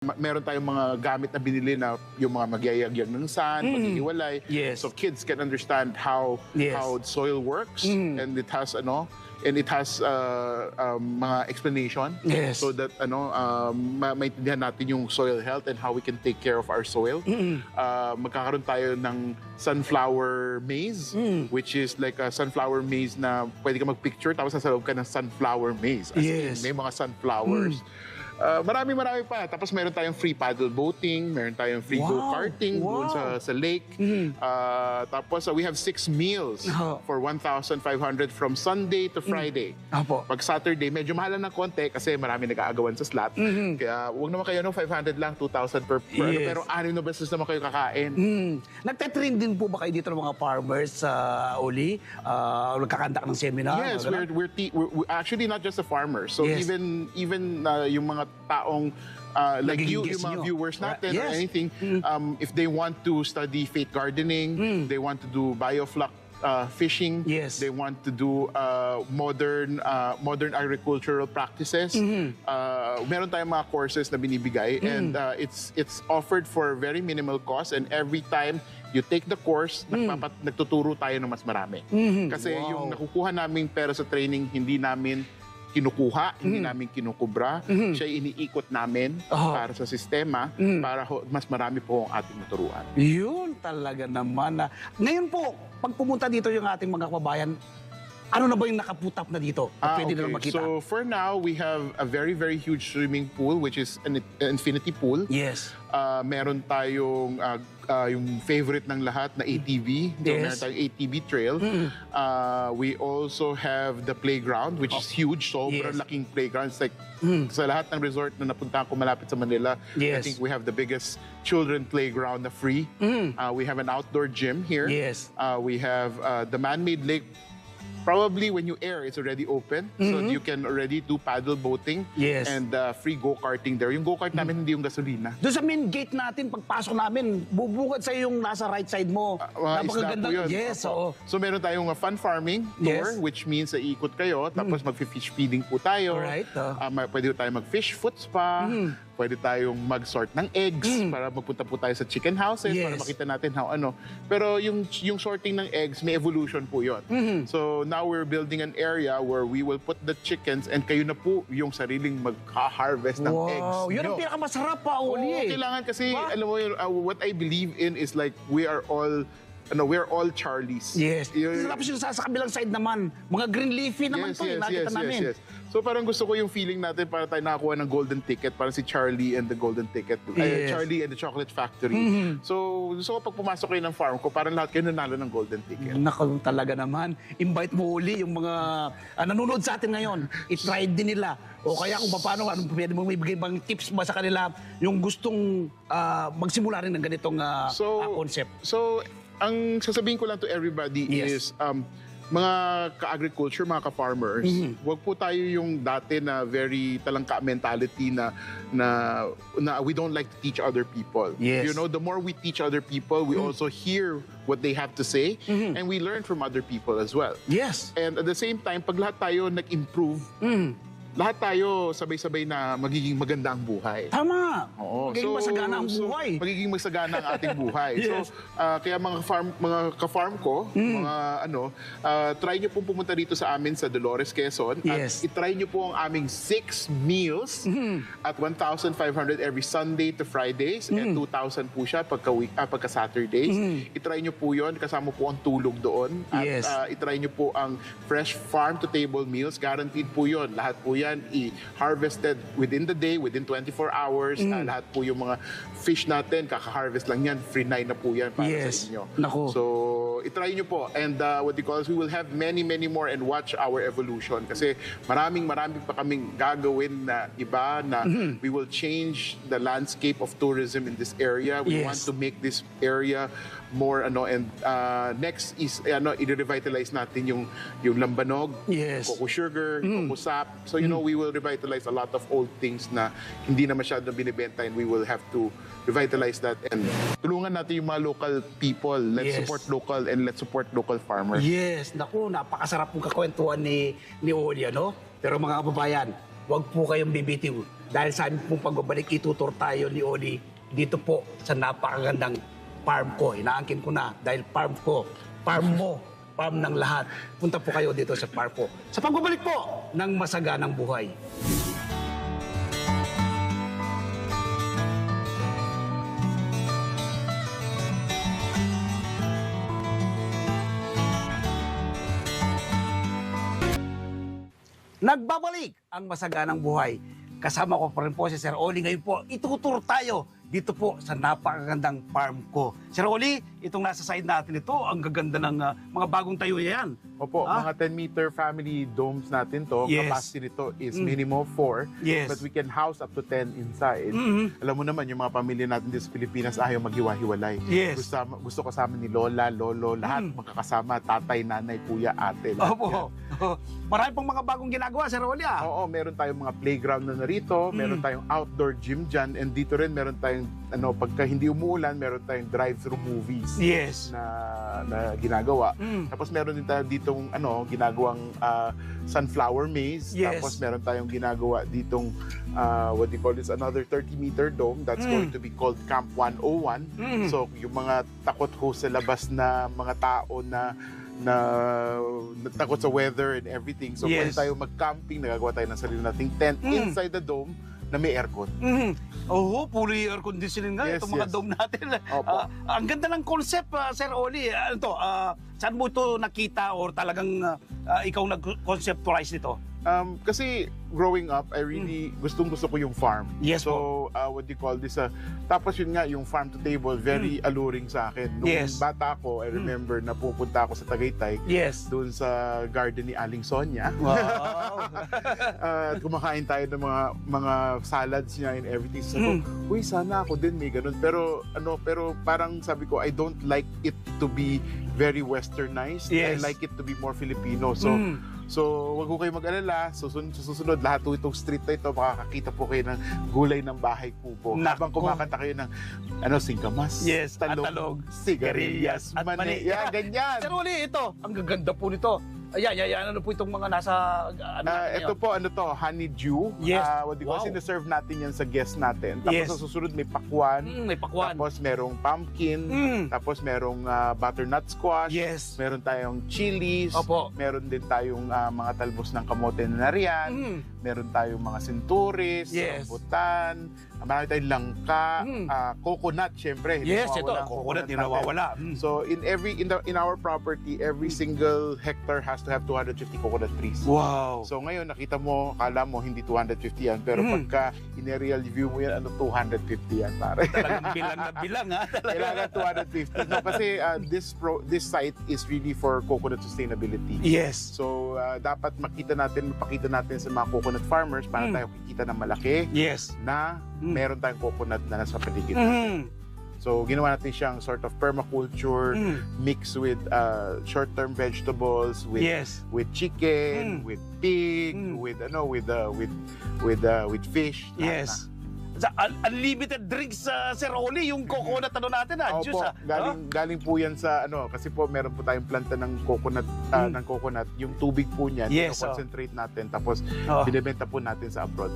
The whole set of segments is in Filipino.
Meron tayong mga gamit na binili na yung mga magyayagyag ng sand, maghihiwalay. Yes. So kids can understand how soil works, and it has mga explanation, so that maintindihan natin yung soil health and how we can take care of our soil. Magkakaroon tayo ng sunflower maze, which is like a sunflower maze na pwede ka mag-picture tapos nasa loob ka ng sunflower maze. As in, may mga sunflowers. Marami pa. Tapos meron tayong free paddle boating, meron tayong free go-karting doon sa lake. Tapos we have 6 meals for 1,500 from Sunday to Friday. Pag Saturday, medyo mahal lang ng konti kasi marami nag-aagawan sa slot. Kaya huwag naman kayo 500 lang, 2,000 per pero 6 na beses naman kayo kakain. Nagtatrain din po ba kayo dito ng mga farmers sa Uli? Nagkakandak ng seminar? Yes, we're actually not just the farmers. So even yung mga taong like you, yung mga viewers natin or anything, if they want to study faith gardening, they want to do bioflux fishing, they want to do modern agricultural practices. Meron tayong mga courses na binibigay, and it's offered for very minimal cost, and every time you take the course, nagtuturo tayo ng mas marami. Kasi yung nakukuha naming pera sa training, hindi namin kinukuha, hindi namin kinukubra. Siya iniikot namin para sa sistema, para mas marami po ang ating maturuan. Yun talaga naman. Ngayon po, pag pumunta dito yung ating mga kababayan, ano na ba yung nakaputap na dito? Pwede na makita. So for now, we have a very, very huge swimming pool, which is an infinity pool. Yes. Meron tayong yung favorite ng lahat na ATV. So meron tayong ATV trail. We also have the playground, which is huge. Sobrang laking playground. It's like sa lahat ng resort na napuntahan ko malapit sa Manila, I think we have the biggest children playground na free. We have an outdoor gym here. We have the man-made lake. Probably when you air, it's already open. So you can already do paddle boating and free go-karting there. Yung go-kart namin hindi yung gasolina. Doon sa main gate natin, pagpasok namin, bubungad sa yung nasa right side mo. Napakaganda. Yes, oo. So meron tayong fun farming tour, which means iikot kayo, tapos mag-fish feeding po tayo. Alright. Pwede tayo mag-fish foot spa. Pwede tayong mag-sort ng eggs para magpunta po tayo sa chicken houses para makita natin how ano. Pero yung sorting ng eggs, may evolution po yun. So now we're building an area where we will put the chickens and kayo na po yung sariling magka-harvest ng eggs. Yun ang pinakamasarap pa, Uli. Kailangan kasi, alam mo yun, what I believe in is like we're all Charlies. Yes. Tapos yung sa kabilang side naman, mga green leafy naman to, nakita namin. So parang gusto ko yung feeling natin para tayo nakakuha ng golden ticket, parang si Charlie and the Golden Ticket. Charlie and the Chocolate Factory. So gusto ko pag pumasok kayo ng farm ko, parang lahat kayo nanalo ng golden ticket. Naku, talaga naman. Invite mo uli yung mga nanonood sa atin ngayon. I-try din nila. O kaya kung paano, pwede mong ibigay bang tips ba sa kanila yung gustong magsimula rin ng ganitong concept? So, ang sasabihin ko lang to everybody is mga ka-agriculture, mga ka-farmers, wag po tayo yung dati na very talangka mentality na we don't like to teach other people. You know, the more we teach other people, we also hear what they have to say, and we learn from other people as well. And at the same time, pag lahat tayo nag-improve, lahat tayo sabay-sabay na magiging maganda ang buhay. Tama. Magiging masagana ang buhay. Magiging masagana ang ating buhay. So, kaya mga ka-farm ko, try nyo pong pumunta dito sa amin sa Dolores, Quezon. At itry nyo po ang aming 6 meals at 1,500 every Sunday to Fridays and 2,000 po siya pagka Saturdays. Itry nyo po yun. Kasama po ang tulog doon. At itry nyo po ang fresh farm-to-table meals. Guaranteed po yun. Lahat po yan i-harvested within the day, within 24 hours. Lahat po yung mga fish natin, kaka-harvest lang yan, free night na po yan para sa inyo. So, itry nyo po. And we will have many more and watch our evolution. Kasi marami pa kaming gagawin na iba na we will change the landscape of tourism in this area. We want to make this area more and next is i-revitalize natin yung lambanog, coco sugar, coco sap. So we will revitalize a lot of old things na hindi na masyadong binibenta, and we will have to revitalize that and tulungan natin yung mga local people. Let's support local and let's support local farmers. Naku, napakasarap pong kakwentuhan ni Oli, no? Pero mga kababayan, huwag po kayong bibitiw. dahil sa aming pong pagbabalik, itutur tayo ni Oli dito po sa napakagandang farm ko. Inaangkin ko na dahil farm ko, farm mo, farm ng lahat. Punta po kayo dito sa farm ko. Sa pagbabalik po ng masaganang buhay. Nagbabalik ang masaganang buhay. Kasama ko pa rin po si Sir Oli. Ngayon po, itutur tayo dito po sa napakagandang farm ko. Sir Oli, itong nasa side natin ito, ang gaganda ng mga bagong tayo yan. Opo, mga 10-meter family domes natin to. Yes. Capacity nito is minimum 4. Yes. But we can house up to 10 inside. Alam mo naman, yung mga pamilya natin dito sa Pilipinas ayaw maghiwa-hiwalay. Yes. Gusto kasama ni Lola, Lolo, lahat magkakasama. Tatay, nanay, kuya, ate. Lahat yan. Opo. Marami pong mga bagong ginagawa, Sir Oli. Oo, meron tayong mga playground na narito, meron tayong outdoor gym dyan, and dito rin meron tayong, pagka hindi umuulan, meron tayong drive-through movies Yes. na ginagawa. Tapos meron din tayo ditong, ginagawang sunflower maze. Yes. Tapos meron tayong ginagawa ditong, what do you call this, another 30-meter dome that's going to be called Camp 101. So, yung mga takot ho sa labas na mga tao na takot sa weather and everything. So, Yes. pwede tayo mag-camping, nagagawa tayo ng sarili nating tent inside the dome na may aircon. Oo, fully air conditioning nga Yes, itong mga yes. dome natin. Opo. Ang ganda ng concept, Sir Oli. Saan mo ito nakita or talagang ikaw nag-conceptualize nito? Kasi growing up, I really gustong-gusto ko yung farm. Yes So, what do you call this? Tapos yun nga, yung farm to table, very alluring sa akin. Nung Yes. bata ako, I remember na pupunta ako sa Tagaytay, Yes. doon sa garden ni Aling Sonia. Wow. At kumakain tayo ng mga salads niya and everything. So, uy, sana ako din may ganun. Pero parang sabi ko, I don't like it to be very westernized. I Yes. like it to be more Filipino. So, wag ko kayo mag-alala. Susunod, lahat po itong street na ito, makakakita po kayo ng gulay ng bahay kubo. Nako. Habang kumakanta kayo ng, singkamas, Yes, at talog, sigarilyas, at mani. mani. Yan, ganyan. Sir Oli, ito. Ang gaganda po nito. Ayan, ano po itong mga nasa... Ito po, honeydew. Yes. What do you call, Wow. sinaserve natin yan sa guest natin. Tapos Yes. sa susunod, may pakwan. may pakwan. Tapos merong pumpkin. Tapos merong butternut squash. Yes. Meron tayong chilies. Opo. Meron din tayong mga talbos ng kamote na nariyan. Meron tayong mga sinturis, Yes. rambutan. Marami tayong langka, coconut, syempre. Hindi Yes, ito. mawawala ang Coconut, di natin. nawawala. So in our property, every single hectare has to have 250 coconut trees. Wow. So ngayon nakita mo, kala mo hindi 250 yan, pero pagka in-aerial view mo yan, 250 yan, pare. Talagang bilang na bilang, ha? Kailangan 250. No, kasi this site is really for coconut sustainability. Yes. So dapat mapakita natin sa mga coconut farmers para tayo kikita ng malaki Yes. na meron tayong coconut na nasa paligid natin. So, ginawa natin siyang sort of permaculture mixed with short-term vegetables, with Yes. with chicken, with pig, with fish. lahat Yes. Sa unlimited drinks, Sir Oli, yung coconut natin, na. juice, Opo, galing po yan sa kasi po meron po tayong planta ng coconut, yung tubig po niyan, Yes, concentrate natin tapos Oh. binebenta po natin sa abroad.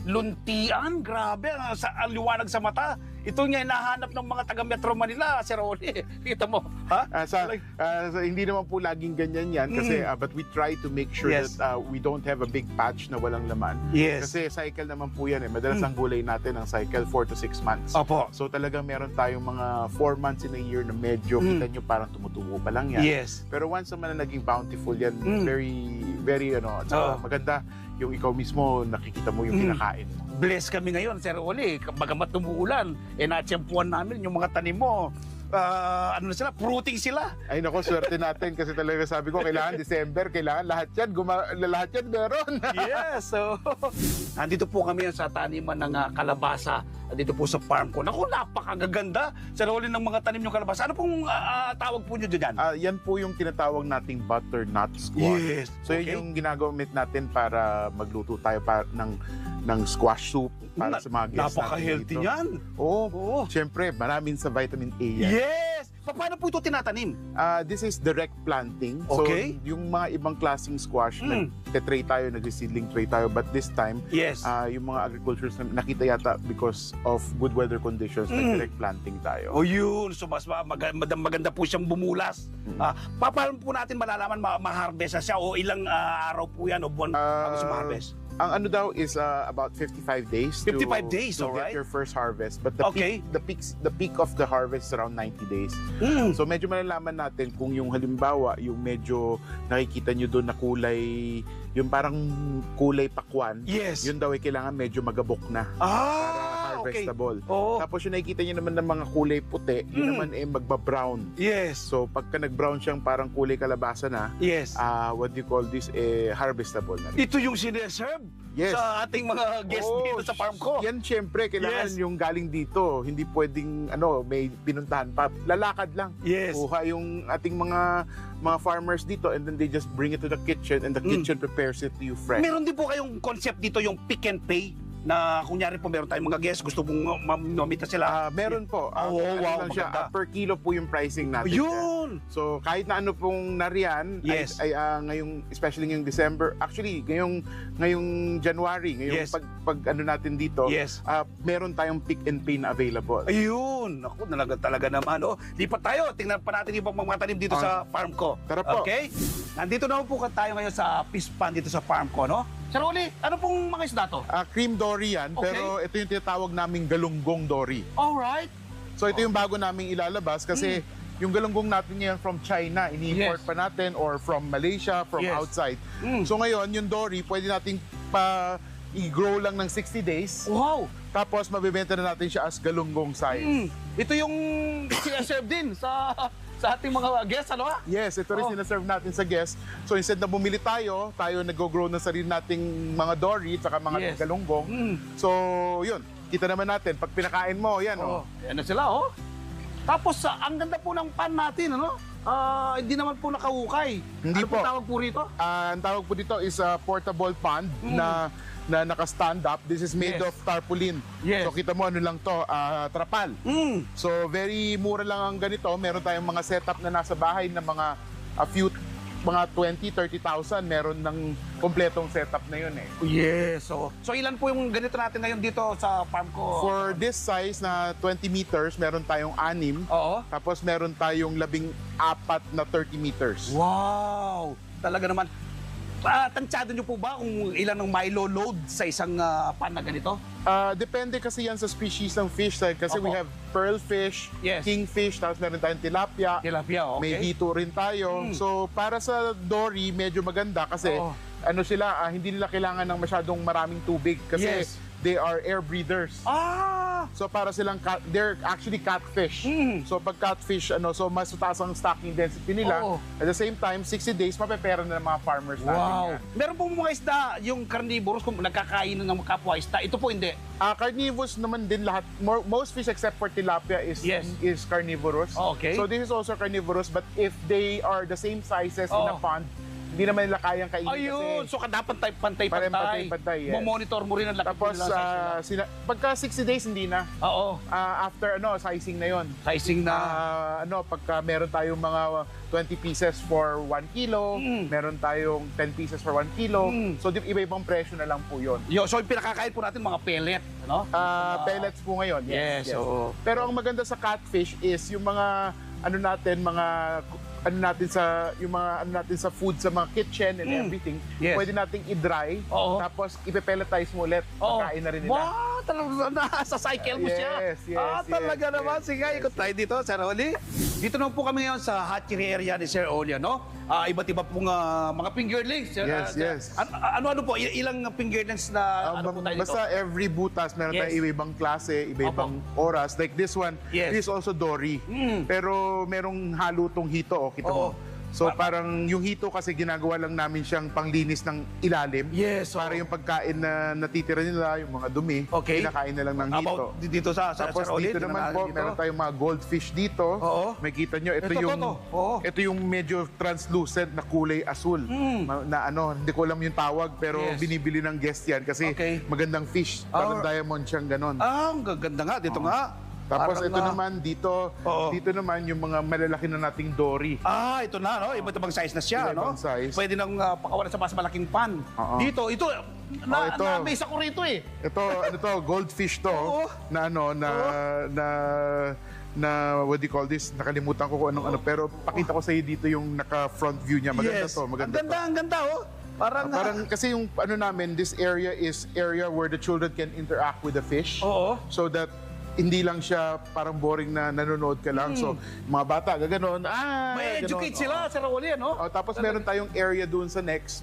Luntian, grabe, ang liwanag sa mata. Ito nga hinahanap ng mga taga Metro Manila, Sir Oli. Kita mo, ha? Hindi naman po laging ganyan yan kasi but we try to make sure Yes. that we don't have a big patch na walang laman. Yes. Kasi cycle naman po yan Madalas ang gulay natin ang cycle 4 to 6 months. Opo. So talagang meron tayong mga 4 months in a year na medyo kita nyo parang tumutubo pa lang yan. Yes. Pero once naman na naging bountiful yan, very at saka maganda yung ikaw mismo nakikita mo yung kinakain mo. Bless kami ngayon, Sir Oli. Bagamat umuulan, natsyempuan namin yung mga tanim mo. Fruiting sila. Ay nako, swerte natin kasi talaga sabi ko, kailangan December, kailangan lahat yan meron. Yes. So, nandito po kami sa taniman ng kalabasa dito po sa farm ko. Naku, napakagaganda. Sir Oli, ng mga tanim yung kalabasa. Ano pong tawag po nyo dyan? Yan po yung tinatawag nating butternut squash. Yes. So yun yung ginagawit natin para magluto tayo ng squash soup para sa mga guests Napaka-healthy natin dito. yan. Oo. Siyempre, maraming sa vitamin A yan. Yes! Paano po ito tinatanim? This is direct planting. Okay. So, yung mga ibang klaseng squash, nag-tray tayo, nag-seedling tray tayo. But this time, Yes. yung mga agricultures na nakita yata because of good weather conditions, nag-direct planting tayo. O yun, so mas maganda po siyang bumulas. Paano po natin malalaman ma-harvest na siya o ilang araw po yan o buwan bago siya ma-harvest? Ang ano daw is about 55 days 55 days, to alright. get your first harvest. But the Okay. peak of the harvest is around 90 days. So medyo malalaman natin kung yung halimbawa, yung medyo nakikita nyo doon na kulay, yung parang kulay pakwan, Yes. yun daw ay kailangan medyo magabok na para harvestable. Oo. Tapos yung nakikita nyo naman ng mga kulay puti, yun naman ay magba-brown. Yes. So pagka nag-brown siyang parang kulay kalabasa na, Yes. what do you call this, harvestable na rin. Ito yung sineserve Yes. sa ating mga guests dito sa farm ko. Yan syempre, kailangan Yes. yung galing dito. Hindi pwedeng, may pinuntahan pa. Lalakad lang. Yes. Kuha yung ating mga farmers dito and then they just bring it to the kitchen and the kitchen prepares it to you fresh. Meron din po kayong concept dito yung pick and pay na kunyari po meron tayong mga guests, gusto mong mamita sila. Meron po. wow, Lang siya, maganda. per kilo po yung pricing natin. Yun! So kahit na ano pong nariyan, Yes. ay ngayong, especially ngayong December, actually ngayong January, ngayong Yes. pag ano natin dito, Yes. meron tayong pick and pay na available. Ayun! Ako, talaga naman. Lipat tayo. Tingnan pa natin yung mga tanim dito sa farm ko. Tara po. Okay? Nandito na po tayo ngayon sa fish pond dito sa farm ko, no? Sir Oli, ano pong mga isda to? Cream dory yan, Okay. pero ito yung tinatawag naming galunggong dory. Alright. So ito yung bago naming ilalabas kasi yung galunggong natin ngayon from China, ini-import Yes. pa natin or from Malaysia, from Yes. outside. So ngayon, yung dory, pwede nating i-grow lang ng 60 days. Wow! Tapos mabibenta na natin siya as galunggong size. Ito yung sinaserve din sa ating mga guests, ano? Yes, ito rin Oh. sinaserve natin sa guests. So instead na bumili tayo nag-grow ng sarili nating mga dory at mga Yes. galunggong. So yun, kita naman natin, pag pinakain mo, yan Oh, yan na sila, oh. Tapos, ang ganda po ng pan natin, ano? Hindi naman po nakahukay. Hindi ano po. tawag po rito? Ang tawag po dito is a portable pond na naka-stand up. This is made Yes. of tarpaulin. Yes. So kita mo ano lang to, trapal. So very mura lang ang ganito. Meron tayong mga setup na nasa bahay na mga 20,000-30,000. Meron ng kompletong setup na yun eh. Yes. So ilan po yung ganito natin ngayon dito sa farm ko? For this size na 20 meters, meron tayong 6. Oo. Tapos meron tayong 14 na 30 meters. Wow! Talaga naman. Tansyado nyo po ba kung ilan ang mailo-load sa isang pan na ganito? Depende kasi yan sa species ng fish. Kasi we Opo. have pearl fish, Yes. kingfish, tapos meron tayong tilapia. Tilapia, okay. May hito rin tayo. So, para sa dory, medyo maganda kasi Oo. hindi nila kailangan ng masyadong maraming tubig kasi Yes. they are air breeders. So, para silang they're actually catfish. So, pag catfish, so mas mataas ang stocking density nila. Oo. At the same time, 60 days, mapepera na ng mga farmers natin. Wow! yan. Meron po mga isda, yung carnivorous, kung nagkakain ng kapwa isda. Ito po hindi. Carnivorous naman din lahat. Most fish except for tilapia is Yes. carnivorous. Okay. So this is also carnivorous, but if they are the same sizes in a Oo. pond, hindi naman nila kayang kainin Ayun! kasi. So dapat pantay-pantay. Pantay-pantay, yes. Monitor mo rin ang laki po Tapos nila sa pagka 60 days hindi na. Oo. After sizing na 'yon. Sizing na. Pagka meron tayong mga 20 pieces for 1 kilo, meron tayong 10 pieces for 1 kilo. So iba-ibang presyo na lang po 'yon. So yung pinakakain po natin mga pellet, ano? Pellets po ngayon. Yes, oo. Pero ang maganda sa catfish is yung mga natin sa food sa mga kitchen and everything. Yes. Pwede nating i-dry, Oo. tapos ipepelletize mo ulit. Pagkain na rin nila. Wow! Talaga nasa cycle mo siya. Yes, Talaga yes, naman. Sige, ikot tayo dito, Sir Oli. Dito naman po kami ngayon sa hatchery area ni Sir Oli, no? Iba't iba pong mga fingerlings. Yes, yes. Ano po? Ilang fingerlings na ano po tayo dito? Basta every butas, meron Yes. tayong iba-ibang klase, iba-ibang oras. Like this one, Yes. this is also dory. Pero merong halo tong hito, kita mo. Oo. So parang yung hito kasi ginagawa lang namin siyang panglinis ng ilalim. Yes, Para oo. yung pagkain na natitira nila, yung mga dumi, Okay. kinakain na lang ng hito. About dito sa Tapos Sir Oli. dito naman po, dito. meron tayong mga goldfish dito. Oo. May kita nyo, ito Ito, yung Oo. ito yung medyo translucent na kulay asul. Na hindi ko alam yung tawag pero Yes. binibili ng guest yan kasi Okay. magandang fish. Parang diamond siyang ganon. Ang gaganda nga. Dito nga. Tapos Parang, ito naman, dito naman yung mga malalaki na nating dory. Ito na, no? Iba't ibang size na siya, no? Iba-ibang size. Pwede nang pakawalan sa mas malaking pan. Oo. Dito, ito, ito. na-amaze ako rito eh. Ito, ano to, goldfish to, Oo. na ano, na what do you call this? Nakalimutan ko kung anong ano, pero pakita ko sa iyo dito yung naka-front view niya. Maganda to, maganda to. Ang ganda, oh. Parang Kasi yung ano namin, this area is area where the children can interact with the fish. Oo. So that hindi lang siya parang boring na nanonood ka lang. So, mga bata, gaganon. may ganon. educate sila sa Rauli, no? Tapos meron tayong area doon sa next